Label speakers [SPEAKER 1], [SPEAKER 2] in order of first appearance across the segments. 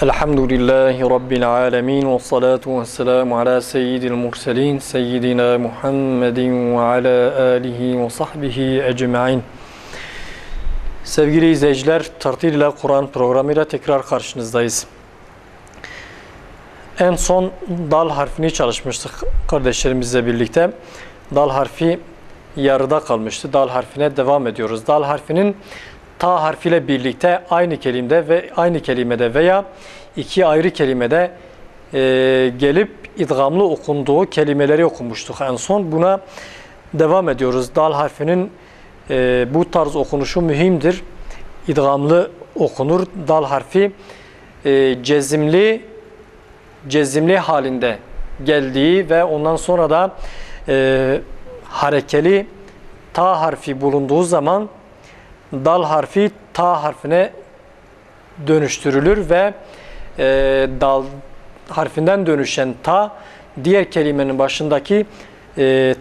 [SPEAKER 1] Elhamdülillahi Rabbil alemin ve salatu ve selamu ala seyyidil murselin seyyidina Muhammedin ve ala alihi ve sahbihi ecma'in. Sevgili izleyiciler, Tartil ile Kur'an programıyla tekrar karşınızdayız. En son dal harfini çalışmıştık kardeşlerimizle birlikte. Dal harfi yarıda kalmıştı. Dal harfine devam ediyoruz. Dal harfinin ta harfiyle birlikte aynı kelimede ve aynı kelimede veya iki ayrı kelimede gelip idgamlı okunduğu kelimeleri okumuştuk en son. Buna devam ediyoruz. Dal harfinin bu tarz okunuşu mühimdir. İdgamlı okunur. Dal harfi cezimli halinde geldiği ve ondan sonra da harekeli ta harfi bulunduğu zaman dal harfi ta harfine dönüştürülür ve dal harfinden dönüşen ta diğer kelimenin başındaki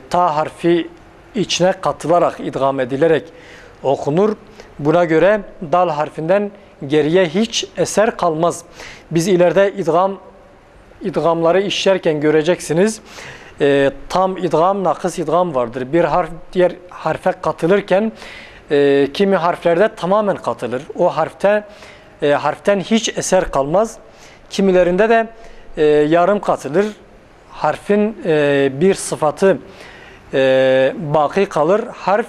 [SPEAKER 1] ta harfi içine katılarak, idgam edilerek okunur. Buna göre dal harfinden geriye hiç eser kalmaz. Biz ileride idgamları işlerken göreceksiniz. Tam idgam, nakıs idgam vardır. Bir harf diğer harfe katılırken kimi harflerde tamamen katılır. O harften hiç eser kalmaz. Kimilerinde de yarım katılır. Harfin bir sıfatı baki kalır. Harf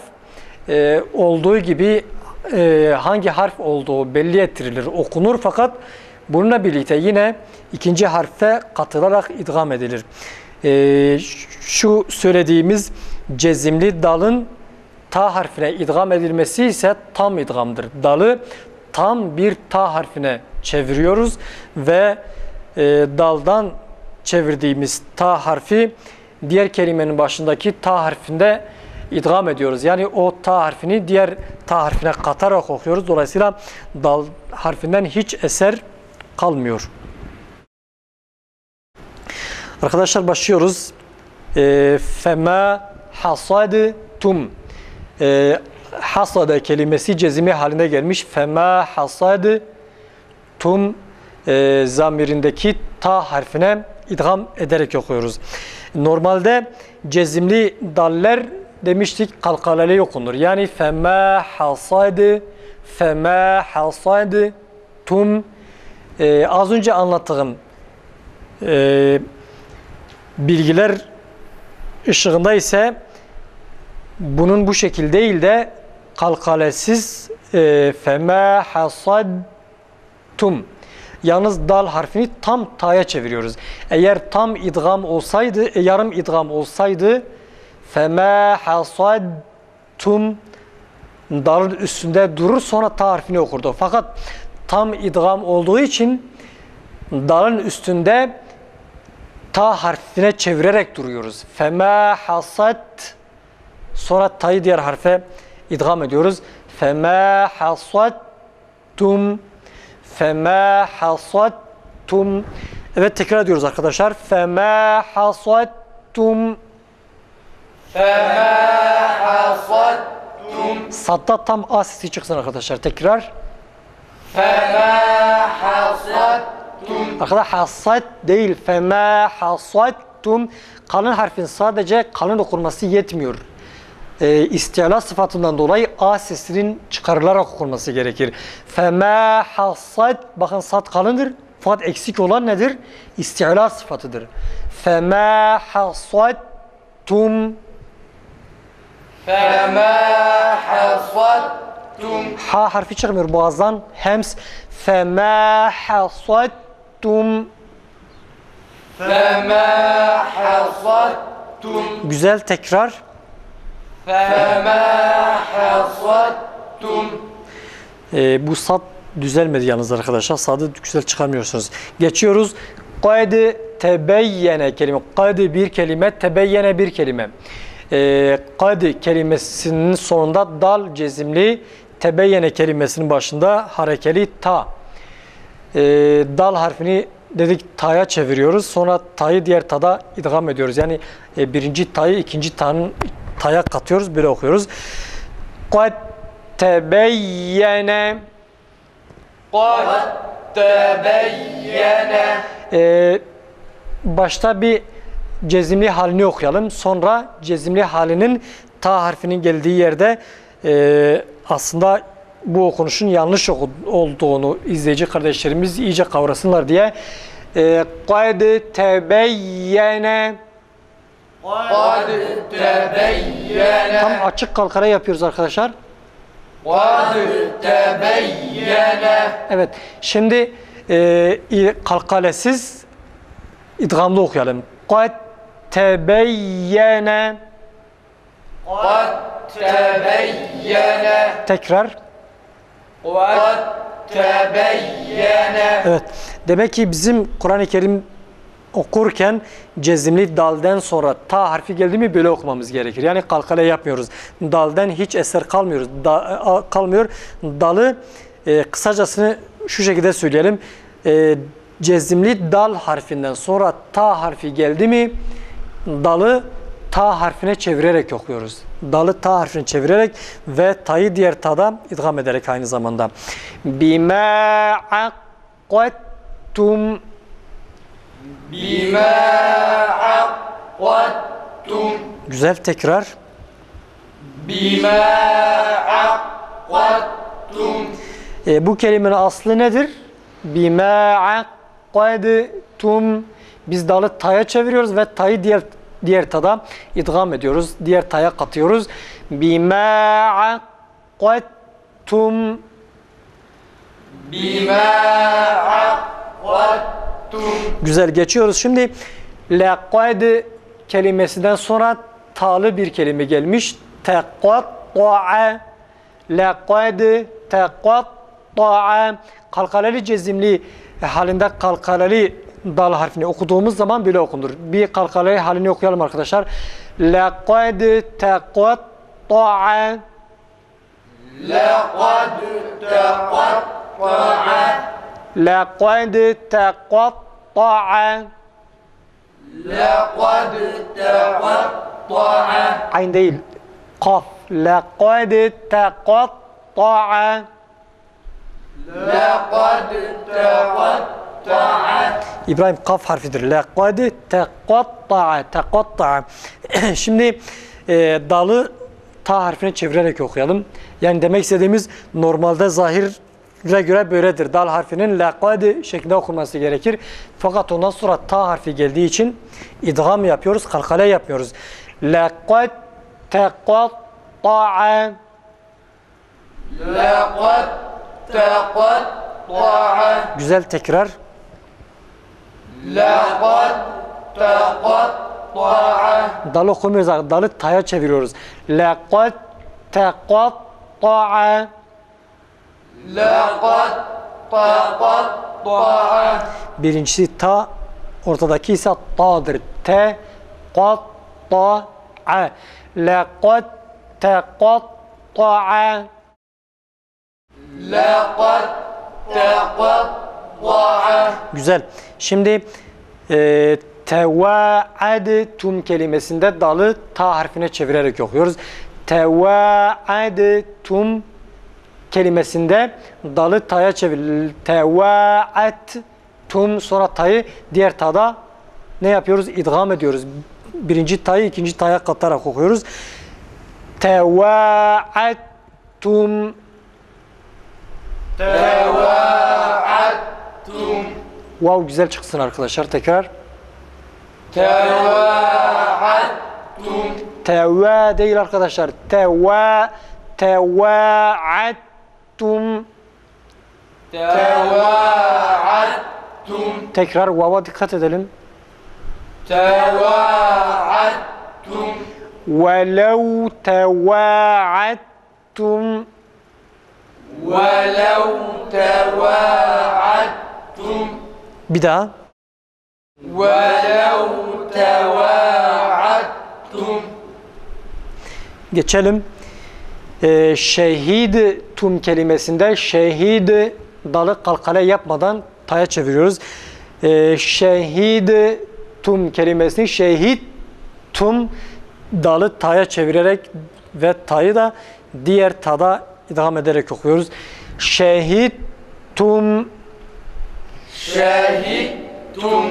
[SPEAKER 1] olduğu gibi hangi harf olduğu belli ettirilir, okunur fakat bununla birlikte yine ikinci harfe katılarak idgam edilir. Şu söylediğimiz cezimli dalın ta harfine idgam edilmesi ise tam idgamdır. Dalı tam bir ta harfine çeviriyoruz ve daldan çevirdiğimiz ta harfi diğer kelimenin başındaki ta harfinde idgam ediyoruz. Yani o ta harfini diğer ta harfine katarak okuyoruz. Dolayısıyla dal harfinden hiç eser kalmıyor. Arkadaşlar başlıyoruz. Fema hasadtum. Hasada kelimesi cezimi haline gelmiş. Fema hasadtum zamirindeki ta harfine idgam ederek okuyoruz. Normalde cezimli daller demiştik kalkaleli okunur. Yani fema hasadtum az önce anlattığım bilgiler ışığında ise bunun bu şekilde değil de kalkalesiz fema hasadtum. Yalnız dal harfini tam ta'ya çeviriyoruz. Eğer tam idgam olsaydı, yarım idgam olsaydı fema hasadtum dalın üstünde durur sonra ta harfini okurdu. Fakat tam idgam olduğu için dalın üstünde ta harfine çevirerek duruyoruz. Fema hasad sonra ta'yı diğer harfe idgam ediyoruz. Fema hasadtum fema hasadtum. Evet, tekrar ediyoruz arkadaşlar. Fema hasadtum Sadda tam a sesi çıksın arkadaşlar. Tekrar.
[SPEAKER 2] Fema hasadtum.
[SPEAKER 1] Arkadaşlar hasad değil. Fema hasadtum. Kalın harfin sadece kalın okunması yetmiyor. İsti'la sıfatından dolayı a sesinin çıkarılarak okunması gerekir. Fema hasad. Bakın sad kalındır. Fakat eksik olan nedir? İsti'la sıfatıdır. Fema hasadtum.
[SPEAKER 2] Fema hasadtum.
[SPEAKER 1] Ha harfi çıkmıyor boğazdan. Hems. Fema hasadtum.
[SPEAKER 2] Fema hasadtum.
[SPEAKER 1] Güzel, tekrar.
[SPEAKER 2] Fema hasadtum.
[SPEAKER 1] Bu sad düzelmedi yalnız arkadaşlar. Sadı güzel çıkarmıyorsunuz. Geçiyoruz. Kad tebeyyene kelime. Kad bir kelime, tebeyyene bir kelime. Kad kelimesinin sonunda dal cezimli, tebeyyene kelimesinin başında harekeli ta. Dal harfini dedik ta'ya çeviriyoruz. Sonra ta'yı diğer ta'da idgam ediyoruz. Yani birinci ta'yı ikinci ta'ya katıyoruz. Böyle okuyoruz. Kad tebeyyene.
[SPEAKER 2] tebeyyene.
[SPEAKER 1] Başta bir cezimli halini okuyalım. Sonra cezimli halinin ta harfinin geldiği yerde aslında bu okunuşun yanlış olduğunu izleyici kardeşlerimiz iyice kavrasınlar diye قَدْ تَبَيَّنَ
[SPEAKER 2] Kad tebeyyene.
[SPEAKER 1] tam açık kalkara yapıyoruz arkadaşlar.
[SPEAKER 2] Kad tebeyyene.
[SPEAKER 1] Evet. Şimdi kalkalesiz idgamlı okuyalım. قَدْ تَبَيَّنَ
[SPEAKER 2] Kad tebeyyene.
[SPEAKER 1] tekrar.
[SPEAKER 2] Kad tebeyyene.
[SPEAKER 1] Evet. Demek ki bizim Kur'an-ı Kerim okurken cezimli dalden sonra ta harfi geldi mi böyle okumamız gerekir. Yani kalkale yapmıyoruz. Dalden hiç eser kalmıyor. Dalı kısacasını şu şekilde söyleyelim. Cezimli dal harfinden sonra ta harfi geldi mi dalı ta harfine çevirerek okuyoruz. Dalı ta harfine çevirerek ve ta'yı diğer ta'da idgam ederek aynı zamanda. Bima aqattum.
[SPEAKER 2] Bima aqattum.
[SPEAKER 1] Güzel tekrar.
[SPEAKER 2] Bima aqattum.
[SPEAKER 1] Bu kelimenin aslı nedir? Bima aqadtum. Biz dalı ta'ya çeviriyoruz ve ta'yı diğer ta'da idgam ediyoruz. Diğer ta'ya katıyoruz. Bima aqadtum.
[SPEAKER 2] Bima aqadtum.
[SPEAKER 1] Güzel geçiyoruz. Şimdi laqad kelimesinden sonra ta'lı bir kelime gelmiş. Teqatta'a. Laqad teqatta'a. Kalkaleli cezimli halinde kalkaleli dal harfini okuduğumuz zaman böyle okunur. Bir kalkaleli halini okuyalım arkadaşlar. Laqad teqatta'a.
[SPEAKER 2] Laqad teqatta'a.
[SPEAKER 1] Laqad teqatta'a.
[SPEAKER 2] Laqad teqatta'a.
[SPEAKER 1] Ayn değil. Kaf. Laqad teqatta'a.
[SPEAKER 2] Laqad teqatta'a.
[SPEAKER 1] İbrahim kaf harfidir. Laqad teqatta'a. Teqatta'a. Şimdi dalı ta harfine çevirerek okuyalım. Yani demek istediğimiz normalde zahire göre böyledir. Dal harfinin laqad şeklinde okunması gerekir. Fakat ondan sonra ta harfi geldiği için idgam yapıyoruz. Kalkale yapmıyoruz. Laqad teqatta'a.
[SPEAKER 2] Laqad teqatta'a.
[SPEAKER 1] Güzel tekrar.
[SPEAKER 2] Laqad teqatta'a.
[SPEAKER 1] Dalı okumuyoruz. Dalı ta'ya çeviriyoruz. Laqad teqatta'a.
[SPEAKER 2] Laqad teqatta'a.
[SPEAKER 1] Birincisi ta, ortadaki ise ta'dır. Te, qat, ta'a. Laqad teqatta'a.
[SPEAKER 2] Laqad teqatta'a.
[SPEAKER 1] Güzel. Şimdi tevaadtum kelimesinde dalı ta harfine çevirerek okuyoruz. Tevaadtum kelimesinde dalı ta'ya çevirilir. Tevaadtum sonra ta'yı diğer ta'da ne yapıyoruz? İdgam ediyoruz. Birinci ta'yı ikinci ta'ya katarak okuyoruz. Tevaadtum.
[SPEAKER 2] Tevaadtum.
[SPEAKER 1] Wow, güzel çıksın arkadaşlar. Tekrar.
[SPEAKER 2] Tevaadtum.
[SPEAKER 1] Teva değil arkadaşlar. Tevaadtum.
[SPEAKER 2] Tevaadtum.
[SPEAKER 1] Tekrar vava dikkat edelim.
[SPEAKER 2] Tevaadtum.
[SPEAKER 1] Velev tevaadtum.
[SPEAKER 2] Velev tevaadtum.
[SPEAKER 1] Bir daha.
[SPEAKER 2] Velev tevaadtum.
[SPEAKER 1] Geçelim. Şehidtum kelimesinde şehid dalı kalkale yapmadan ta'ya çeviriyoruz. Şehidtum kelimesini şehittum dalı ta'ya çevirerek ve ta'yı da diğer ta'da idgam ederek okuyoruz. Şehittum.
[SPEAKER 2] شهدتم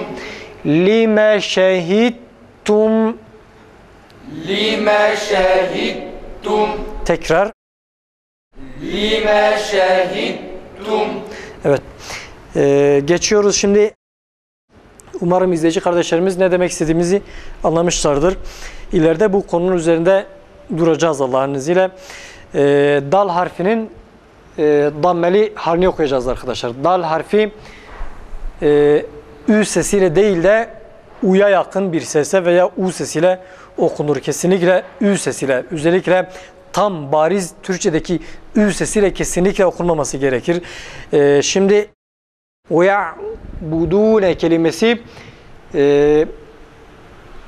[SPEAKER 1] Lime şehittum.
[SPEAKER 2] لما شهدتم
[SPEAKER 1] Tekrar.
[SPEAKER 2] لما شهدتم
[SPEAKER 1] Evet. Geçiyoruz şimdi. Umarım izleyici kardeşlerimiz ne demek istediğimizi anlamışlardır. İleride bu konunun üzerinde duracağız Allah'ın izniyle. Dal harfinin dammeli halini okuyacağız arkadaşlar. Dal harfi ü sesiyle değil de u'ya yakın bir sese veya u sesiyle okunur. Kesinlikle ü sesiyle, özellikle tam bariz Türkçedeki ü sesiyle kesinlikle okunmaması gerekir. Şimdi وَيَعْبُدُونَ kelimesi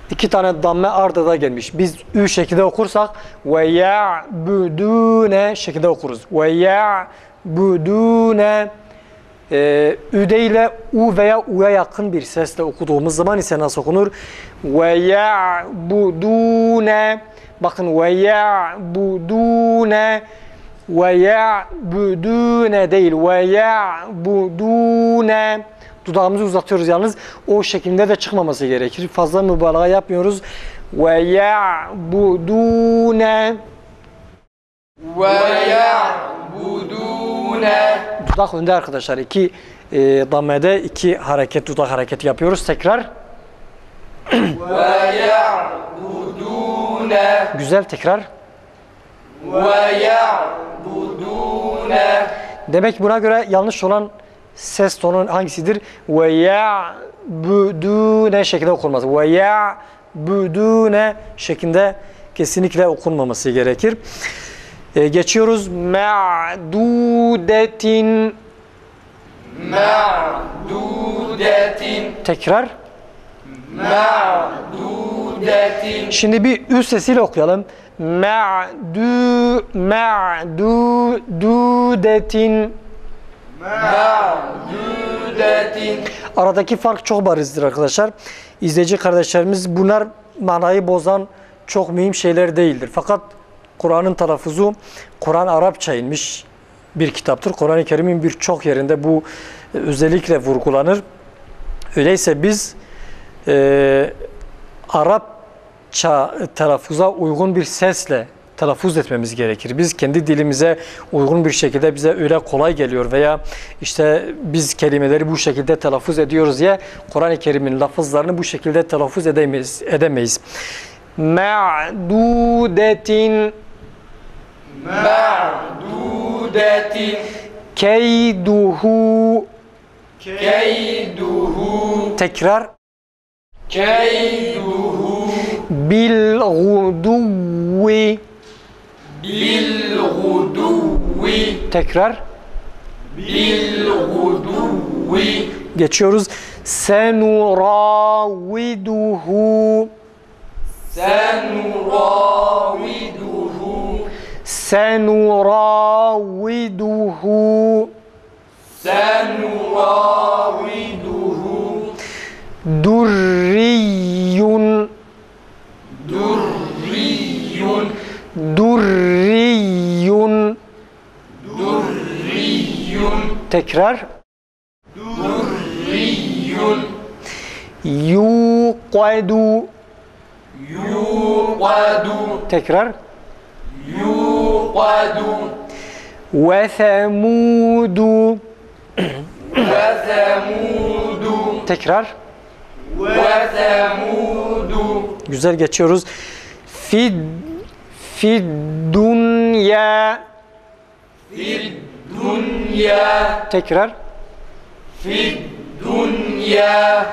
[SPEAKER 1] iki tane damme ard arda gelmiş. Biz ü şekilde okursak وَيَعْبُدُونَ şekilde okuruz. وَيَعْبُدُونَ ü değil de u veya u'ya yakın bir sesle okuduğumuz zaman ise nasıl okunur? وَيَعْبُدُونَ bakın وَيَعْبُدُونَ وَيَعْبُدُونَ değil وَيَعْبُدُونَ dudağımızı uzatıyoruz yalnız. O şekilde de çıkmaması gerekir. Fazla mübalağa yapmıyoruz. وَيَعْبُدُونَ
[SPEAKER 2] وَيَعْبُدُونَ
[SPEAKER 1] dudak önde arkadaşlar. İki dammede iki hareket, dudak hareketi yapıyoruz. Tekrar.
[SPEAKER 2] وَيَعْبُدُونَ
[SPEAKER 1] Güzel tekrar.
[SPEAKER 2] وَيَعْبُدُونَ
[SPEAKER 1] Demek ki buna göre yanlış olan ses tonu hangisidir? وَيَعْبُدُونَ şeklinde okunmaz. وَيَعْبُدُونَ şeklinde kesinlikle okunmaması gerekir. Geçiyoruz. مَعْدُودَةٍ
[SPEAKER 2] مَعْدُودَةٍ
[SPEAKER 1] tekrar.
[SPEAKER 2] مَعْدُودَةٍ
[SPEAKER 1] Şimdi bir ü sesiyle okuyalım. مَعْدُودَةٍ
[SPEAKER 2] مَعْدُودَةٍ
[SPEAKER 1] Aradaki fark çok barizdir arkadaşlar. İzleyici kardeşlerimiz bunlar manayı bozan çok mühim şeyler değildir. Fakat Kur'an'ın telaffuzu, Kur'an Arapça inmiş bir kitaptır. Kur'an-ı Kerim'in birçok yerinde bu özellikle vurgulanır. Öyleyse biz Arapça telaffuza uygun bir sesle telaffuz etmemiz gerekir. Biz kendi dilimize uygun bir şekilde bize öyle kolay geliyor veya işte biz kelimeleri bu şekilde telaffuz ediyoruz diye Kur'an-ı Kerim'in lafızlarını bu şekilde telaffuz edemeyiz. Ma'dudetin
[SPEAKER 2] مَعْدُودَةٍ
[SPEAKER 1] keyduhu
[SPEAKER 2] كَيْدُهُ
[SPEAKER 1] tekrar
[SPEAKER 2] كَيْدُهُ
[SPEAKER 1] bil guduvvi
[SPEAKER 2] بِالْغُدُوِّ
[SPEAKER 1] tekrar
[SPEAKER 2] بِالْغُدُوِّ
[SPEAKER 1] geçiyoruz. Senuraviduhu
[SPEAKER 2] سَنُرَاوِدُهُ
[SPEAKER 1] senuraviduhu
[SPEAKER 2] سَنُرَاوِدُهُ
[SPEAKER 1] durriyun
[SPEAKER 2] دُرِّيٌّ
[SPEAKER 1] durriyun
[SPEAKER 2] دُرِّيٌّ
[SPEAKER 1] tekrar
[SPEAKER 2] دُرِّيٌّ
[SPEAKER 1] yuqadu
[SPEAKER 2] يُوقَدُ
[SPEAKER 1] tekrar
[SPEAKER 2] يُوقَدُ
[SPEAKER 1] ve semudu
[SPEAKER 2] وَثَمُودُ
[SPEAKER 1] tekrar
[SPEAKER 2] وَثَمُودُ
[SPEAKER 1] güzel geçiyoruz. Fid dünya
[SPEAKER 2] فِي الدُّنْيَا
[SPEAKER 1] tekrar
[SPEAKER 2] فِي الدُّنْيَا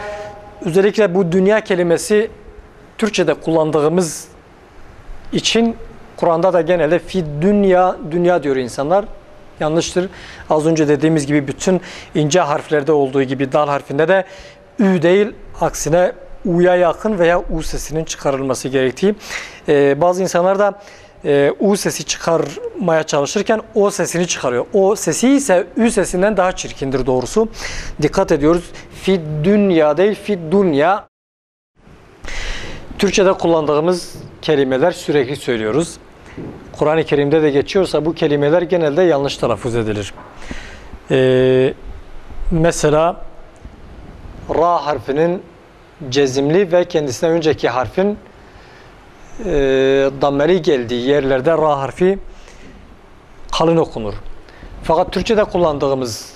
[SPEAKER 1] özellikle bu dünya kelimesi Türkçe'de kullandığımız için Kur'an'da da genelde fid dünya diyor insanlar. Yanlıştır. Az önce dediğimiz gibi bütün ince harflerde olduğu gibi dal harfinde de ü değil aksine u'ya yakın veya u sesinin çıkarılması gerektiği. Bazı insanlar da u sesi çıkarmaya çalışırken o sesini çıkarıyor. O sesi ise ü sesinden daha çirkindir doğrusu. Dikkat ediyoruz. Fid dünya değil fid dünya. Türkçe'de kullandığımız kelimeler sürekli söylüyoruz. Kur'an-ı Kerim'de de geçiyorsa bu kelimeler genelde yanlış telaffuz edilir. Mesela ra harfinin cezimli ve kendisinden önceki harfin dammeli geldiği yerlerde ra harfi kalın okunur. Fakat Türkçe'de kullandığımız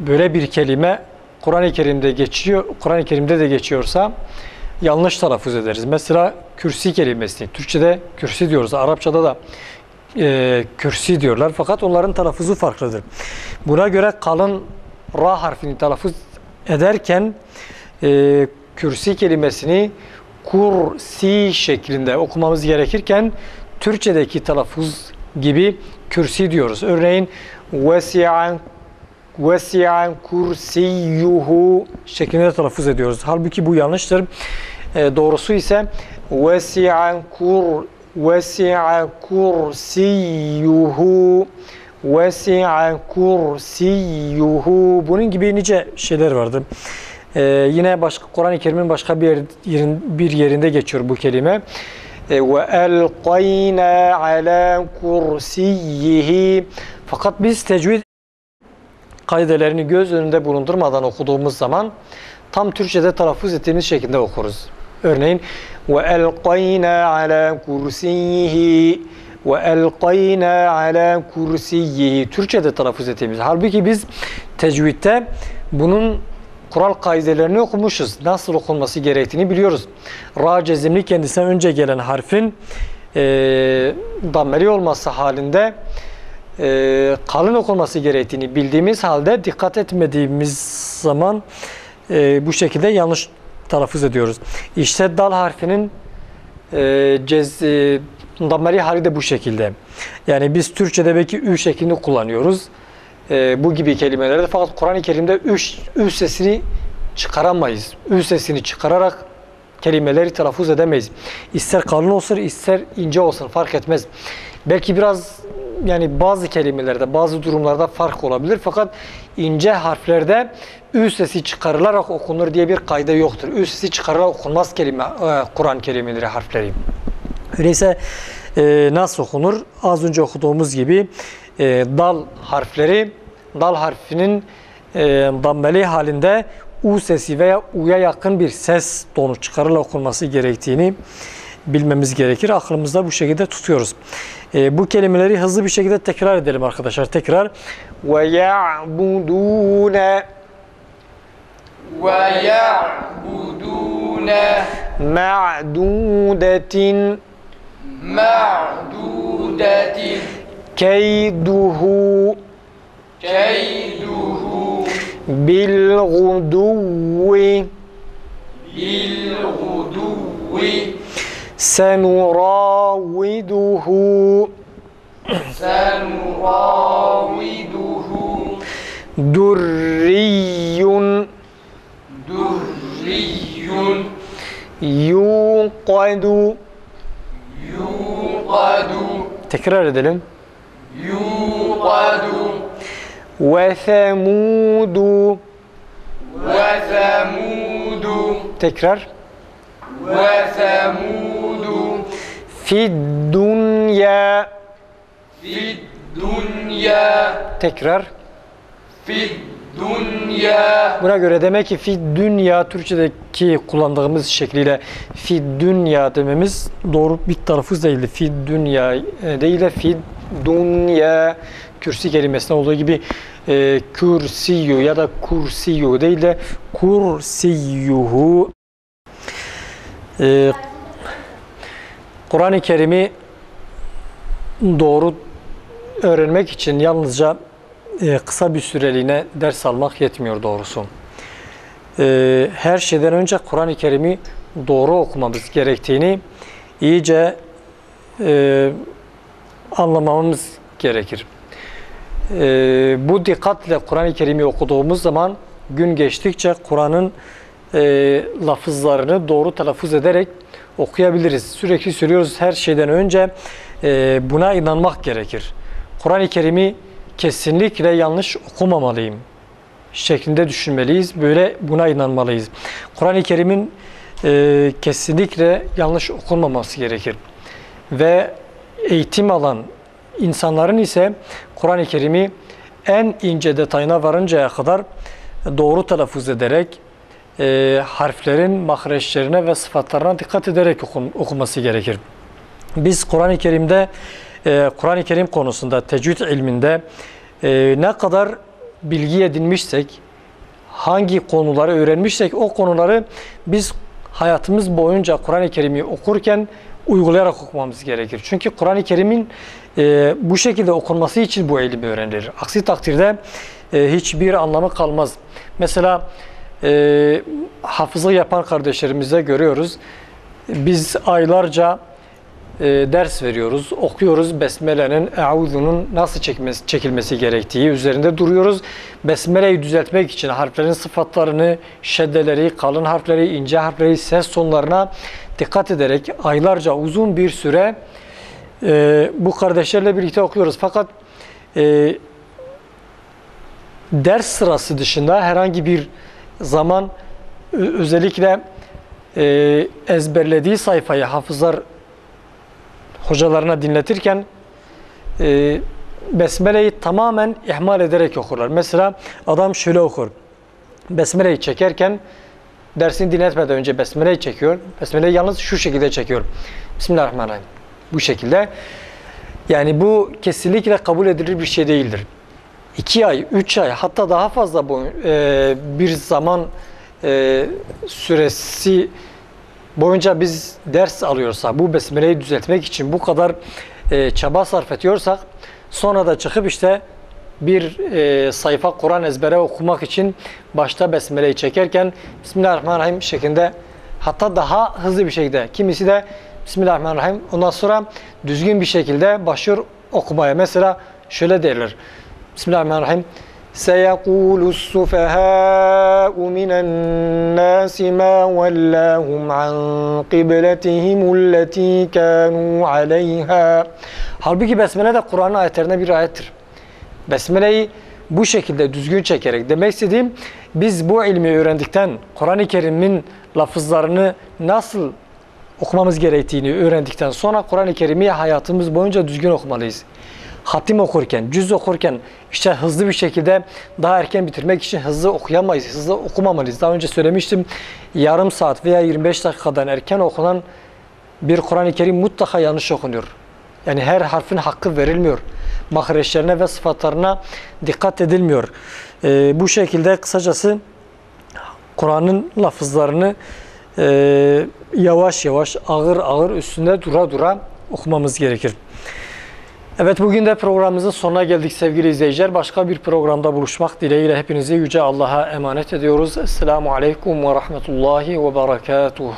[SPEAKER 1] böyle bir kelime Kur'an-ı Kerim'de geçiyor, Kur'an-ı Kerim'de de geçiyorsa yanlış telaffuz ederiz. Mesela kürsi kelimesini Türkçe'de kürsi diyoruz, Arapçada da kürsi diyorlar. Fakat onların telaffuzu farklıdır. Buna göre kalın ra harfini telaffuz ederken kürsi kelimesini kursi şeklinde okumamız gerekirken Türkçedeki telaffuz gibi kürsi diyoruz. Örneğin vesi'an kursiyyuhu şeklinde telaffuz ediyoruz. Halbuki bu yanlıştır. Doğrusu ise vesi'a kursiyyuhu vesi'a kursiyyuhu. Bunun gibi nice şeyler vardır. Yine başka Kur'an-ı Kerim'in başka bir yerinde geçiyor bu kelime. Ve elqayna ala kursiyyihi. Fakat biz tecvid kaidelerini göz önünde bulundurmadan okuduğumuz zaman tam Türkçe'de telaffuz ettiğimiz şekilde okuruz. Örneğin ve elqayna ala kursiyyihi ve elqayna ala kursiyyihi Türkçe'de telaffuz ettiğimiz. Halbuki biz tecvidde bunun kural kaidelerini okumuşuz. Nasıl okunması gerektiğini biliyoruz. Ra cezimli kendisinden önce gelen harfin dammeli olması halinde kalın okunması gerektiğini bildiğimiz halde dikkat etmediğimiz zaman bu şekilde yanlış telaffuz ediyoruz. İşte dal harfinin dammeli hali de bu şekilde. Yani biz Türkçe'de belki ü şeklini kullanıyoruz. Bu gibi kelimelerde. Fakat Kur'an-ı Kerim'de ü sesini çıkaramayız. Ü sesini çıkararak kelimeleri telaffuz edemeyiz. İster kalın olsun, ister ince olsun fark etmez. Belki biraz yani bazı kelimelerde, bazı durumlarda fark olabilir. Fakat ince harflerde ü sesi çıkarılarak okunur diye bir kayda yoktur. Ü sesi çıkarılarak okunmaz Kur'an kelimeleri, harfleri. Öyleyse nasıl okunur? Az önce okuduğumuz gibi dal harfinin dammeli halinde u sesi veya u'ya yakın bir ses tonu çıkarılarak okunması gerektiğini bilmemiz gerekir. Aklımızda bu şekilde tutuyoruz. Bu kelimeleri hızlı bir şekilde tekrar edelim arkadaşlar. Tekrar. Ve ya'budûne ma'dudetin keyduhu bilguduvi senuraviduhu durriyun yuqadu. Tekrar edelim. Ve semudu. Tekrar. Fid dünya. Tekrar. Buna göre demek ki fid dünya Türkçedeki kullandığımız şekliyle fid dünya dememiz doğru bir telaffuz değildi. Fid dünya değil de fid dünya kürsi kelimesinde olduğu gibi kürsiyyu ya da kursiyyu değil de kursiyyuhu. Kur'an-ı Kerim'i doğru öğrenmek için yalnızca kısa bir süreliğine ders almak yetmiyor doğrusu. Her şeyden önce Kur'an-ı Kerim'i doğru okumamız gerektiğini iyice anlamamız gerekir. Bu dikkatle Kur'an-ı Kerim'i okuduğumuz zaman gün geçtikçe Kur'an'ın lafızlarını doğru telaffuz ederek okuyabiliriz. Sürekli söylüyoruz, her şeyden önce buna inanmak gerekir. Kur'an-ı Kerim'i kesinlikle yanlış okumamalıyım şeklinde düşünmeliyiz. Böyle buna inanmalıyız. Kur'an-ı Kerim'in kesinlikle yanlış okunmaması gerekir. Ve eğitim alan insanların ise Kur'an-ı Kerim'i en ince detayına varıncaya kadar doğru telaffuz ederek harflerin mahreçlerine ve sıfatlarına dikkat ederek okuması gerekir. Biz Kur'an-ı Kerim'de Kur'an-ı Kerim konusunda tecvid ilminde ne kadar bilgi edinmişsek, hangi konuları öğrenmişsek o konuları biz hayatımız boyunca Kur'an-ı Kerim'i okurken uygulayarak okumamız gerekir. Çünkü Kur'an-ı Kerim'in bu şekilde okunması için bu ilmi öğrenilir. Aksi takdirde hiçbir anlamı kalmaz. Mesela hafızlık yapan kardeşlerimize görüyoruz. Biz aylarca ders veriyoruz, okuyoruz. Besmele'nin, Eûzu'nun nasıl çekilmesi gerektiği üzerinde duruyoruz. Besmele'yi düzeltmek için harflerin sıfatlarını, şeddeleri, kalın harfleri, ince harfleri, ses tonlarına dikkat ederek aylarca uzun bir süre bu kardeşlerle birlikte okuyoruz. Fakat ders sırası dışında herhangi bir zaman özellikle ezberlediği sayfayı hafızlar hocalarına dinletirken Besmele'yi tamamen ihmal ederek okurlar. Mesela adam şöyle okur. Besmele'yi çekerken dersini dinletmeden önce Besmele'yi çekiyor. Besmele'yi yalnız şu şekilde çekiyor. Bismillahirrahmanirrahim. Bu şekilde. Yani bu kesinlikle kabul edilir bir şey değildir. 2 ay, 3 ay hatta daha fazla bir zaman süresi boyunca biz ders alıyorsak, bu Besmele'yi düzeltmek için bu kadar çaba sarf ediyorsak, sonra da çıkıp işte bir sayfa Kur'an ezbere okumak için başta Besmele'yi çekerken Bismillahirrahmanirrahim şeklinde, hatta daha hızlı bir şekilde, kimisi de Bismillahirrahmanirrahim ondan sonra düzgün bir şekilde başlıyor okumaya. Mesela şöyle derler. Bismillahirrahmanirrahim. سَيَقُولُ السُّفَهَاءُ مِنَ النَّاسِ مَا وَلَّاهُمْ عَنْ قِبْلَتِهِمُ الَّتِي كَانُوا عَلَيْهَا. Halbuki Besmele de Kur'an'ın ayetlerine bir ayettir. Besmele'yi bu şekilde düzgün çekerek, demek istediğim, biz bu ilmi öğrendikten, Kur'an-ı Kerim'in lafızlarını nasıl okumamız gerektiğini öğrendikten sonra Kur'an-ı Kerim'i hayatımız boyunca düzgün okumalıyız. Hatim okurken, cüz okurken işte hızlı bir şekilde daha erken bitirmek için hızlı okuyamayız, hızlı okumamalıyız. Daha önce söylemiştim, yarım saat veya 25 dakikadan erken okunan bir Kur'an-ı Kerim mutlaka yanlış okunuyor. Yani her harfin hakkı verilmiyor. Mahreçlerine ve sıfatlarına dikkat edilmiyor. Bu şekilde kısacası Kur'an'ın lafızlarını yavaş yavaş, ağır ağır üstünde dura dura okumamız gerekir. Evet, bugün de programımızın sonuna geldik sevgili izleyiciler. Başka bir programda buluşmak dileğiyle hepinizi Yüce Allah'a emanet ediyoruz. Esselamu Aleyküm ve Rahmetullahi ve Berekatuhu.